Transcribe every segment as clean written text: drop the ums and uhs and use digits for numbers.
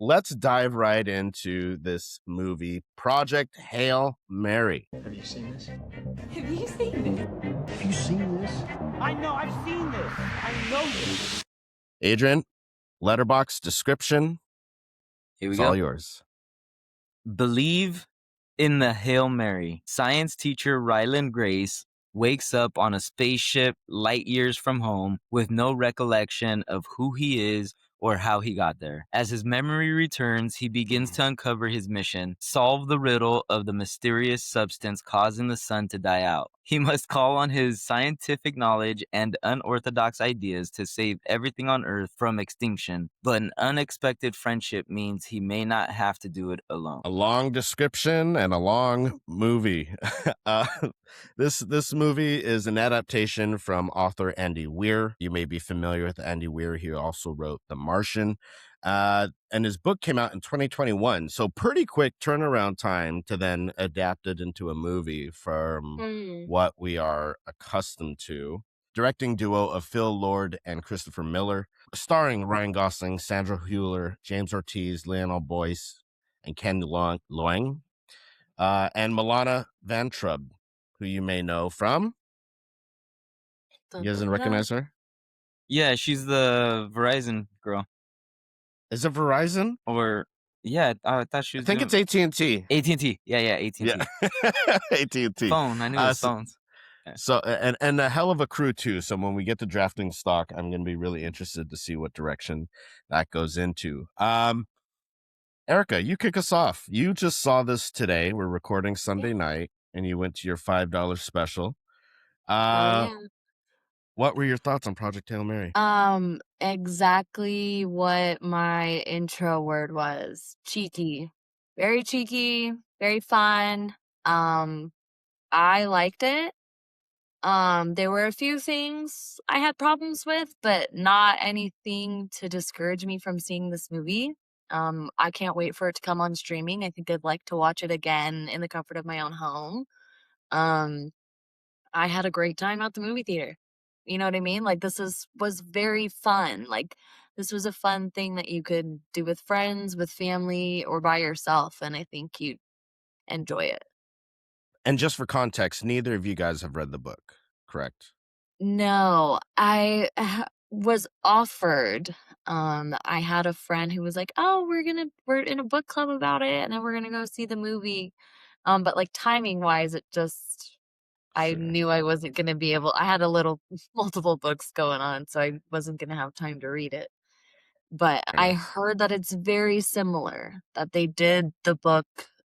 let's dive right into this movie, Project Hail Mary. Have you seen this? Have you seen this? Have you seen this? I know, I've seen this. I know this. Adrian, letterbox description. Here we It's go. all yours. Believe in the Hail Mary. Science teacher Ryland Grace wakes up on a spaceship light years from home with no recollection of who he is or how he got there. As his memory returns, he begins to uncover his mission, solve the riddle of the mysterious substance causing the sun to die out. He must call on his scientific knowledge and unorthodox ideas to save everything on Earth from extinction, but an unexpected friendship means he may not have to do it alone. A long description and a long movie. This movie is an adaptation from author Andy Weir. You may be familiar with Andy Weir. He also wrote The Martian. And his book came out in 2021. So pretty quick turnaround time to then adapt it into a movie from what we are accustomed to. Directing duo of Phil Lord and Christopher Miller. Starring Ryan Gosling, Sandra Hüller, James Ortiz, Lionel Boyce, and Ken Loang. And Milana Vantrub, who you may know from. You guys didn't recognize her? Yeah, she's the Verizon girl. Is it Verizon? Or, yeah, I thought she was I think it's AT&T. AT&T. Yeah, AT&T. Yeah. AT&T. Phone. I knew it was phones. So, and a hell of a crew, too. So when we get to drafting stock, I'm going to be really interested to see what direction that goes into. Erica, you kick us off. You just saw this today. We're recording Sunday night, and you went to your $5 special. What were your thoughts on Project Hail Mary? Exactly what my intro word was. Cheeky. Very cheeky, very fun. I liked it. There were a few things I had problems with, but not anything to discourage me from seeing this movie. I can't wait for it to come on streaming. I think I'd like to watch it again in the comfort of my own home. I had a great time at the movie theater. You know what I mean? Like, this was very fun. Like, this was a fun thing that you could do with friends, with family, or by yourself, and I think you'd enjoy it. And just for context, neither of you guys have read the book, correct? No, I was offered. I had a friend who was like, "Oh, we're in a book club about it, and then we're gonna go see the movie." But like timing wise, it just I knew I wasn't gonna be able. I had multiple books going on, so I wasn't gonna have time to read it. But I heard that it's very similar. That they did the book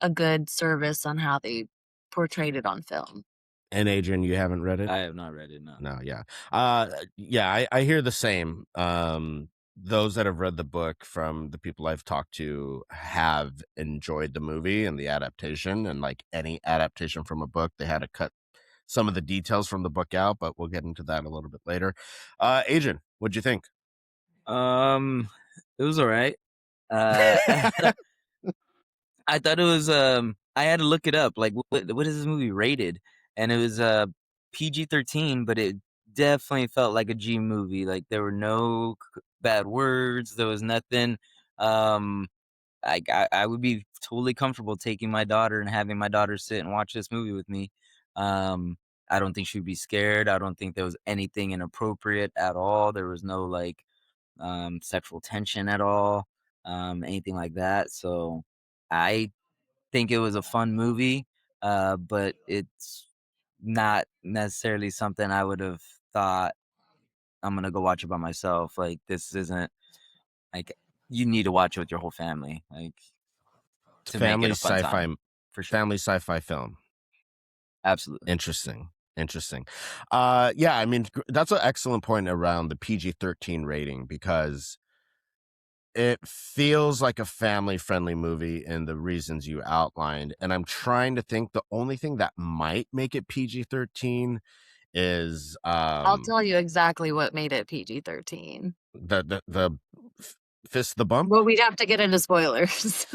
a good service on how they portrayed it on film. And Adrian, you haven't read it? I have not read it, no. No, yeah. I hear the same. Those that have read the book from the people I've talked to have enjoyed the movie and the adaptation. And like any adaptation from a book, they had to cut some of the details from the book out, but we'll get into that a little bit later. Adrian, what'd you think? It was all right. I thought it was, I had to look it up. Like, what is this movie rated? And it was PG-13, but it definitely felt like a G movie. Like, there were no bad words. There was nothing. I would be totally comfortable taking my daughter and having my daughter sit and watch this movie with me. I don't think she'd be scared. I don't think there was anything inappropriate at all. There was no like sexual tension at all, anything like that. So I think it was a fun movie, but it's not necessarily something I would have thought I'm gonna go watch it by myself. Like, this isn't like, you need to watch it with your whole family. Like, to Family make it a fun sci-fi time, for sure. Family sci-fi film. Absolutely. Interesting. Yeah, I mean, that's an excellent point around the PG-13 rating, because it feels like a family-friendly movie in the reasons you outlined. And I'm trying to think, the only thing that might make it PG-13 is I'll tell you exactly what made it PG-13. the fist the bump. Well, we'd have to get into spoilers.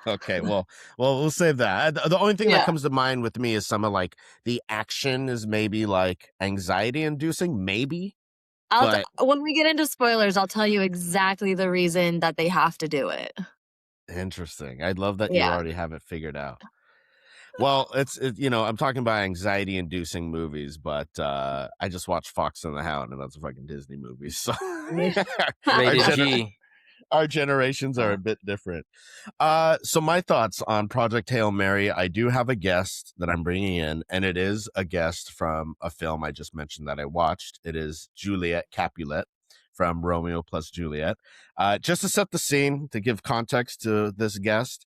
Okay, well, we'll save that. The only thing that Yeah. comes to mind with me is some of like the action is maybe like anxiety-inducing, maybe. When we get into spoilers, I'll tell you exactly the reason that they have to do it. Interesting. I love that you Yeah. already have it figured out. Well, I'm talking about anxiety-inducing movies, but I just watched Fox and the Hound, and that's a fucking Disney movie. So our Rated gener- G. our generations are Uh, a bit different. So my thoughts on Project Hail Mary. I do have a guest that I'm bringing in, and it is a guest from a film I just mentioned that I watched. It is Juliet Capulet from Romeo plus Juliet. Just to set the scene, to give context to this guest,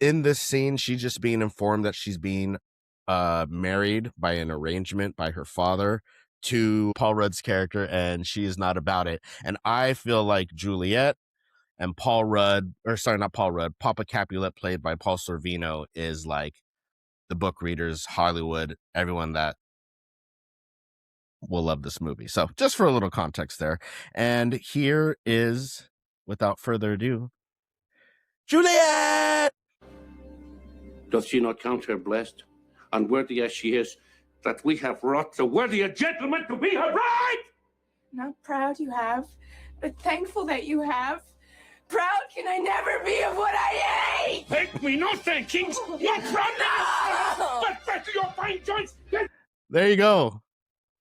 in this scene, she's just being informed that she's being married by an arrangement by her father to Paul Rudd's character, and she is not about it. And I feel like Juliet and Paul Rudd, or sorry, not Paul Rudd, Papa Capulet, played by Paul Sorvino, is like the book readers, Hollywood, everyone that will love this movie. So just for a little context there. And here is, without further ado, Juliet! Doth she not count her blessed, unworthy as she is, that we have wrought so worthy a gentleman to be her bride? Not proud you have, but thankful that you have. Proud can I never be of what I ate! Thank me no thankings, not proudness! But better your fine choice! There you go.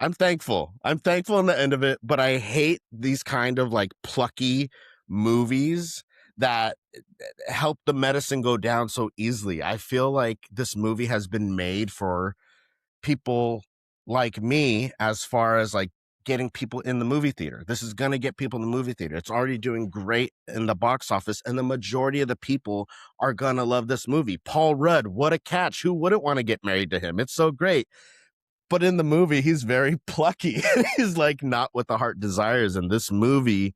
I'm thankful. I'm thankful in the end of it, but I hate these kind of like plucky movies that help the medicine go down so easily. I feel like this movie has been made for people like me, as far as like getting people in the movie theater. This is going to get people in the movie theater. It's already doing great in the box office, and the majority of the people are going to love this movie. Paul Rudd, what a catch. Who wouldn't want to get married to him? It's so great. But in the movie, he's very plucky. He's like not what the heart desires. And this movie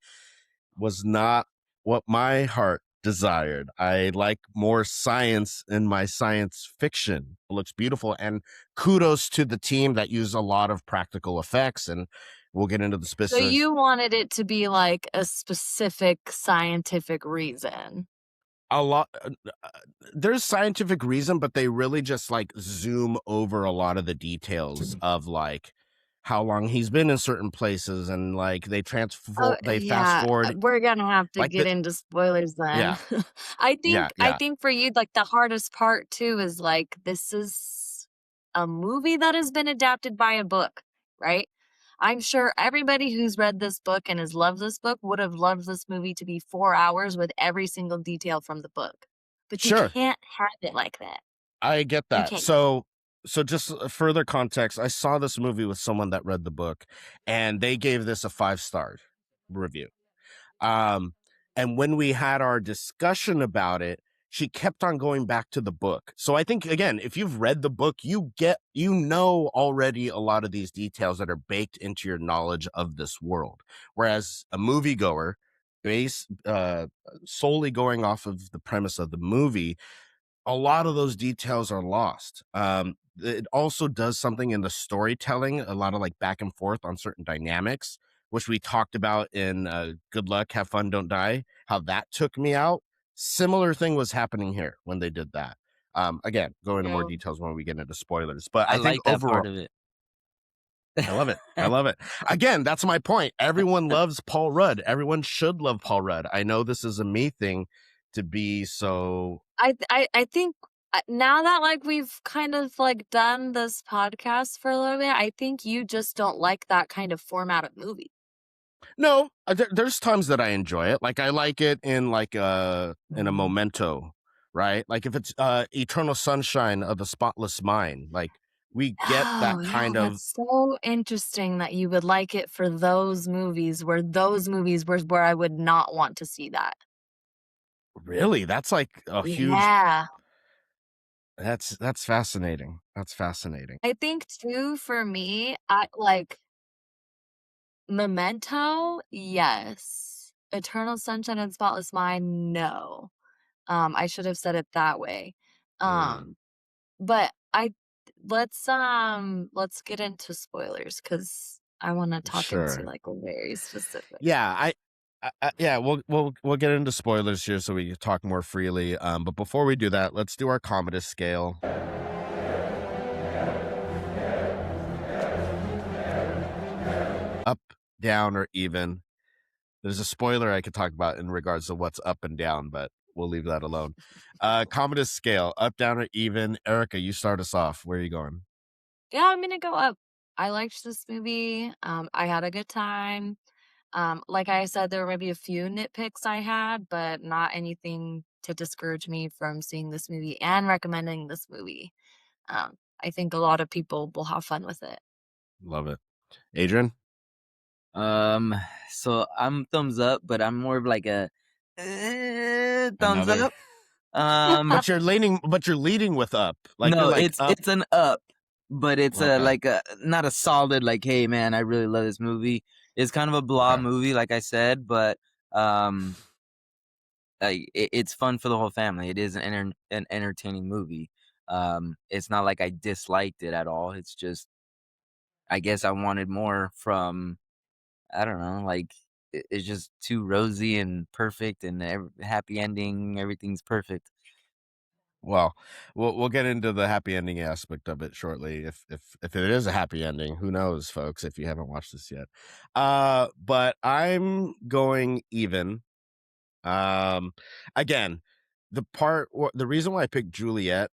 was not what my heart desired. I like more science in my science fiction. It looks beautiful. And kudos to the team that used a lot of practical effects. And we'll get into the So specifics. you wanted it to be like a specific scientific reason. A lot there's scientific reason, but they really just like zoom over a lot of the details of like how long he's been in certain places, and like they Oh, they fast yeah, forward we're gonna have to like get into spoilers then. yeah I yeah think I yeah think for you, like, the hardest part too is, like, this is a movie that has been adapted by a book, right? I'm sure everybody who's read this book and has loved this book would have loved this movie to be 4 hours with every single detail from the book. But you sure, can't have it like that. I get You that. can't. So just further context, I saw this movie with someone that read the book, and they gave this a 5-star review. Um, and when we had our discussion about it, she kept on going back to the book. So I think, again, if you've read the book, you know already a lot of these details that are baked into your knowledge of this world. Whereas a moviegoer, solely going off of the premise of the movie, a lot of those details are lost. It also does something in the storytelling, a lot of like back and forth on certain dynamics, which we talked about in Good Luck, Have Fun, Don't Die, how that took me out. Similar thing was happening here when they did that. Again, go into more Yeah. details when we get into spoilers, but I I think like that part overall, of it. I love it. I love it. Again, that's my point. Everyone loves Paul Rudd. Everyone should love Paul Rudd. I know this is a me thing to be so. I think now that like we've kind of like done this podcast for a little bit, I think you just don't like that kind of format of movie. No, there's times that I enjoy it. Like I like it in like in a Memento, right? Like if it's Eternal Sunshine of the Spotless Mind, like we get that Oh, yeah, kind of. that's so interesting that you would like it for those movies where I would not want to see that. Really, that's like a huge. Yeah. That's fascinating. That's fascinating. I think too for me, I like Memento, yes. Eternal Sunshine of the Spotless Mind, no. I should have said it that way. Mm, Um, but let's get into spoilers because I want to talk into sure. like a very specific. Yeah, yeah, we'll get into spoilers here so we can talk more freely. But before we do that, let's do our Commodus scale. Up, down, or even. There's a spoiler I could talk about in regards to what's up and down, but we'll leave that alone. Commodus scale, up, down, or even. Erica, you start us off. Where are you going? Yeah, I'm gonna go up. I liked this movie. I had a good time. Like I said, there were maybe a few nitpicks I had, but not anything to discourage me from seeing this movie and recommending this movie. I think a lot of people will have fun with it. Love it. Adrian? Um, so I'm thumbs up, but I'm more of like a thumbs Another. up. Um, But you're leading with up. Like you're no, like up. it's an up, but it's a Okay. like a not a solid like, hey man, I really love this movie. It's kind of a blah Okay. movie, like I said, but it's fun for the whole family. It is an entertaining movie. It's not like I disliked it at all. It's just I guess I wanted more from I don't know, like it's just too rosy and perfect and happy ending. Everything's perfect. Well, we'll get into the happy ending aspect of it shortly. If it is a happy ending, who knows, folks? If you haven't watched this yet, but I'm going even. Um, Again, the reason why I picked Juliet,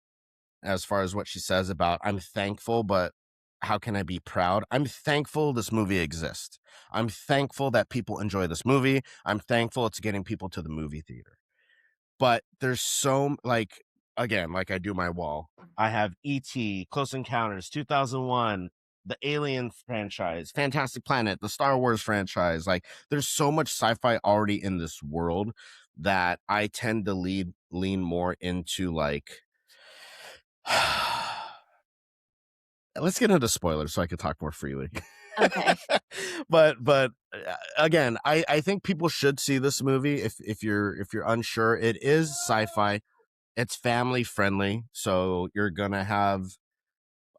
as far as what she says about I'm thankful, but how can I be proud? I'm thankful this movie exists. I'm thankful that people enjoy this movie. I'm thankful it's getting people to the movie theater. But there's like, again, like I do my wall. I have E.T., Close Encounters, 2001, the Alien franchise, Fantastic Planet, the Star Wars franchise. Like there's so much sci-fi already in this world that I tend to lean more into like let's get into spoilers so I can talk more freely. Okay. But again, I think people should see this movie if you're unsure. It is sci-fi. It's family friendly, so you're gonna have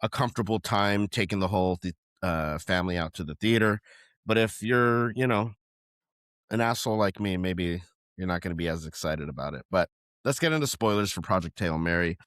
a comfortable time taking the whole family out to the theater. But if you're, an asshole like me, maybe you're not going to be as excited about it. But let's get into spoilers for Project Hail Mary.